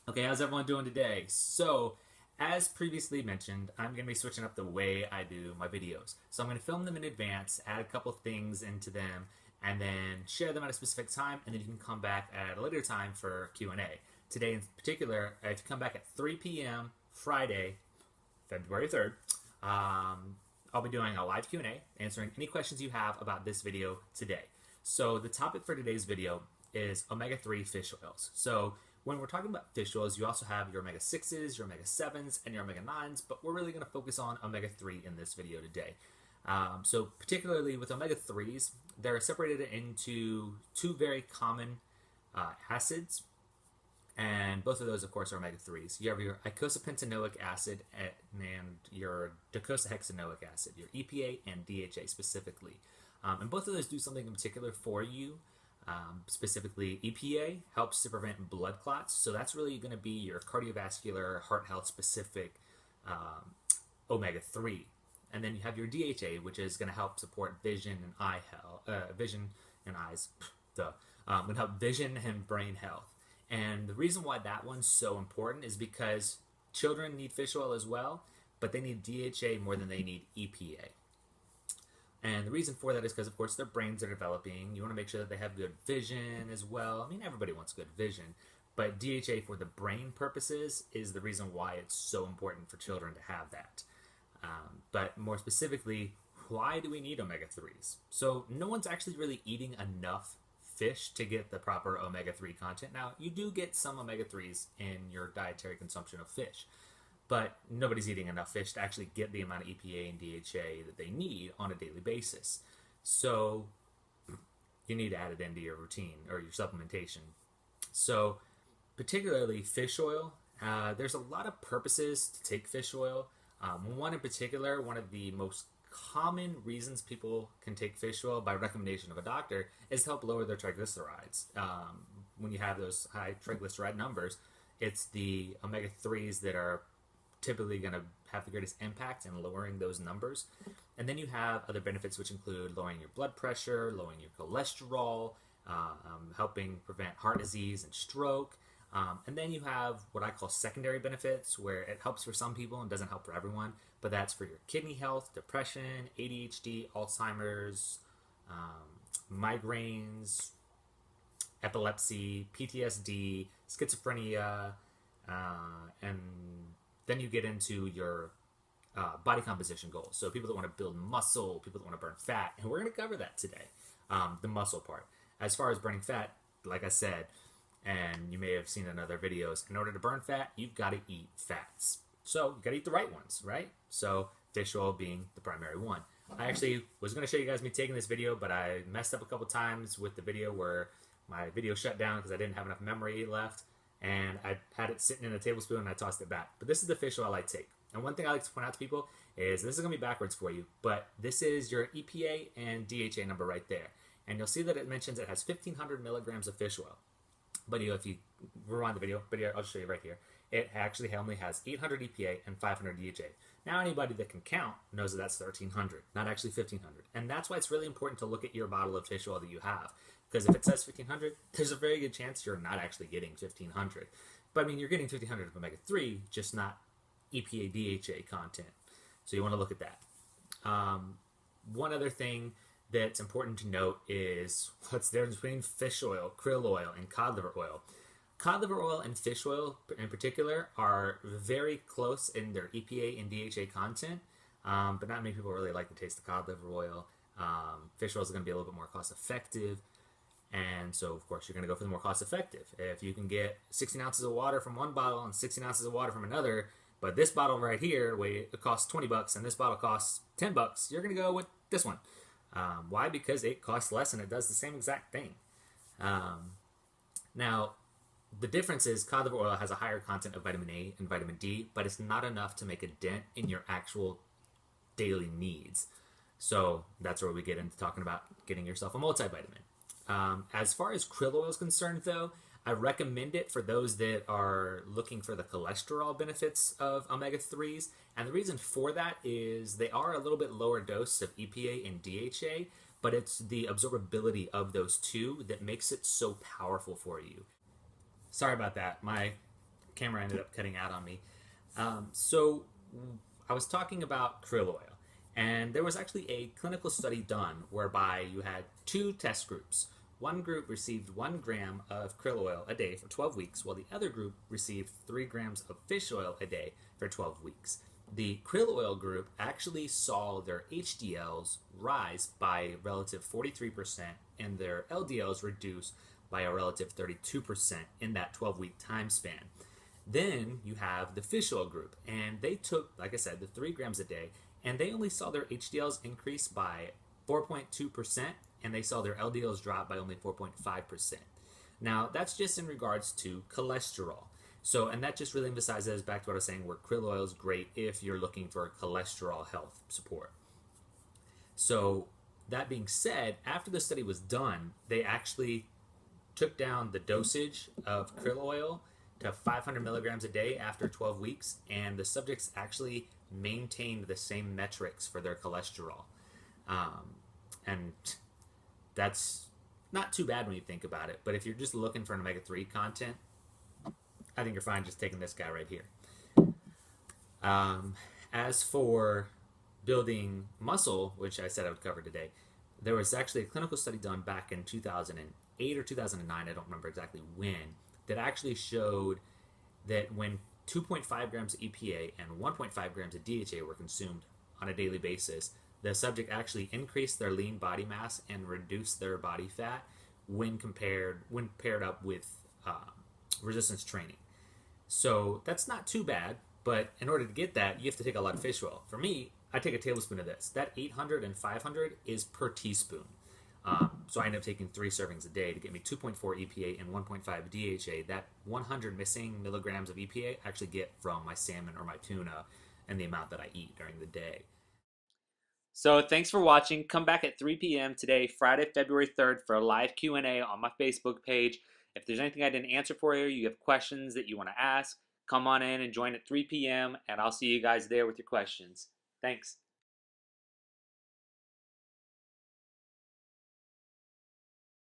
Okay, how's everyone doing today? So, as previously mentioned, I'm going to be switching up the way I do my videos. So I'm going to film them in advance, add a couple things into them, and then share them at a specific time, and then you can come back at a later time for Q&A. Today in particular, if you come back at 3 p.m. Friday, February 3rd, I'll be doing a live Q&A, answering any questions you have about this video today. So the topic for today's video is omega-3 fish oils. So when we're talking about fish oils, you also have your omega-6s, your omega-7s, and your omega-9s, but we're really going to focus on omega-3 in this video today. So particularly with omega-3s, they're separated into two very common acids, and both of those, of course, are omega-3s. You have your eicosapentaenoic acid and your docosahexaenoic acid, your EPA and DHA specifically. And both of those do something in particular for you. Specifically, EPA helps to prevent blood clots, so that's really going to be your cardiovascular, heart health specific omega-3. And then you have your DHA, which is going to help support vision and eye health, vision and eyes, going to help vision and brain health. And the reason why that one's so important is because children need fish oil as well, but they need DHA more than they need EPA. And the reason for that is because, of course, their brains are developing. You want to make sure that they have good vision as well. I mean, everybody wants good vision, but DHA for the brain purposes is the reason why it's so important for children to have that. But more specifically, why do we need omega-3s? So no one's actually really eating enough fish to get the proper omega-3 content. Now, you do get some omega-3s in your dietary consumption of fish, but nobody's eating enough fish to actually get the amount of EPA and DHA that they need on a daily basis. So you need to add it into your routine or your supplementation. So particularly fish oil, there's a lot of purposes to take fish oil. One in particular, one of the most common reasons people can take fish oil by recommendation of a doctor is to help lower their triglycerides. When you have those high triglyceride numbers, it's the omega-3s that are typically going to have the greatest impact in lowering those numbers. And then you have other benefits, which include lowering your blood pressure, lowering your cholesterol, helping prevent heart disease and stroke. And then you have what I call secondary benefits, where it helps for some people and doesn't help for everyone, but that's for your kidney health, depression, ADHD, Alzheimer's, migraines, epilepsy, PTSD, schizophrenia, and then you get into your body composition goals. So people that want to build muscle, people that want to burn fat, and we're going to cover that today, the muscle part. As far as burning fat, like I said, and you may have seen in other videos, in order to burn fat, you've got to eat fats. So you got to eat the right ones, right? So fish oil being the primary one. I actually was going to show you guys me taking this video, but I messed up a couple times with the video where my video shut down because I didn't have enough memory left, and I had it sitting in a tablespoon and I tossed it back. But this is the fish oil I take. And one thing I like to point out to people is this is going to be backwards for you, but this is your EPA and DHA number right there. And you'll see that it mentions it has 1,500 milligrams of fish oil. But if you rewind the video, but here, I'll show you right here. It actually only has 800 EPA and 500 DHA. Now anybody that can count knows that that's 1,300, not actually 1,500. And that's why it's really important to look at your bottle of fish oil that you have. Because if it says 1,500, there's a very good chance you're not actually getting 1,500. But I mean, you're getting 1,500 of omega-3, just not EPA, DHA content. So you want to look at that. One other thing that's important to note is what's the difference between fish oil, krill oil, and cod liver oil. Cod liver oil and fish oil in particular are very close in their EPA and DHA content, but not many people really like the taste of cod liver oil. Fish oil is going to be a little bit more cost effective, and so of course you're going to go for the more cost effective. If you can get 16 ounces of water from one bottle and 16 ounces of water from another, but this bottle right here, it costs $20 and this bottle costs $10, you're going to go with this one. Why? Because it costs less and it does the same exact thing. Now, the difference is cod liver oil has a higher content of vitamin A and vitamin D, but it's not enough to make a dent in your actual daily needs. So that's where we get into talking about getting yourself a multivitamin. As far as krill oil is concerned, though, I recommend it for those that are looking for the cholesterol benefits of omega-3s. And the reason for that is they are a little bit lower dose of EPA and DHA, but it's the absorbability of those two that makes it so powerful for you. Sorry about that. My camera ended up cutting out on me. So I was talking about krill oil, and there was actually a clinical study done whereby you had two test groups. One group received 1 gram of krill oil a day for 12 weeks, while the other group received 3 grams of fish oil a day for 12 weeks. The krill oil group actually saw their HDLs rise by a relative 43% and their LDLs reduce by a relative 32% in that 12-week time span. Then you have the fish oil group, and they took, like I said, the 3 grams a day, and they only saw their HDLs increase by 4.2%, and they saw their LDLs drop by only 4.5%. Now, that's just in regards to cholesterol. So, and that just really emphasizes back to what I was saying, where krill oil is great if you're looking for cholesterol health support. So, that being said, after the study was done, they actually took down the dosage of krill oil to 500 milligrams a day after 12 weeks, and the subjects actually maintained the same metrics for their cholesterol. And that's not too bad when you think about it, but if you're just looking for an omega-3 content, I think you're fine just taking this guy right here. As for building muscle, which I said I would cover today, there was actually a clinical study done back in 2008 or 2009, I don't remember exactly when, that actually showed that when 2.5 grams of EPA and 1.5 grams of DHA were consumed on a daily basis, the subject actually increased their lean body mass and reduced their body fat when paired up with resistance training. So that's not too bad, but in order to get that, you have to take a lot of fish oil. For me, I take a tablespoon of this. That 800 and 500 is per teaspoon. So I end up taking 3 servings a day to get me 2.4 EPA and 1.5 DHA. That 100 missing milligrams of EPA I actually get from my salmon or my tuna and the amount that I eat during the day. So thanks for watching. Come back at 3 p.m. today, Friday, February 3rd, for a live Q&A on my Facebook page. If there's anything I didn't answer for you, you have questions that you want to ask, come on in and join at 3 p.m. and I'll see you guys there with your questions. Thanks.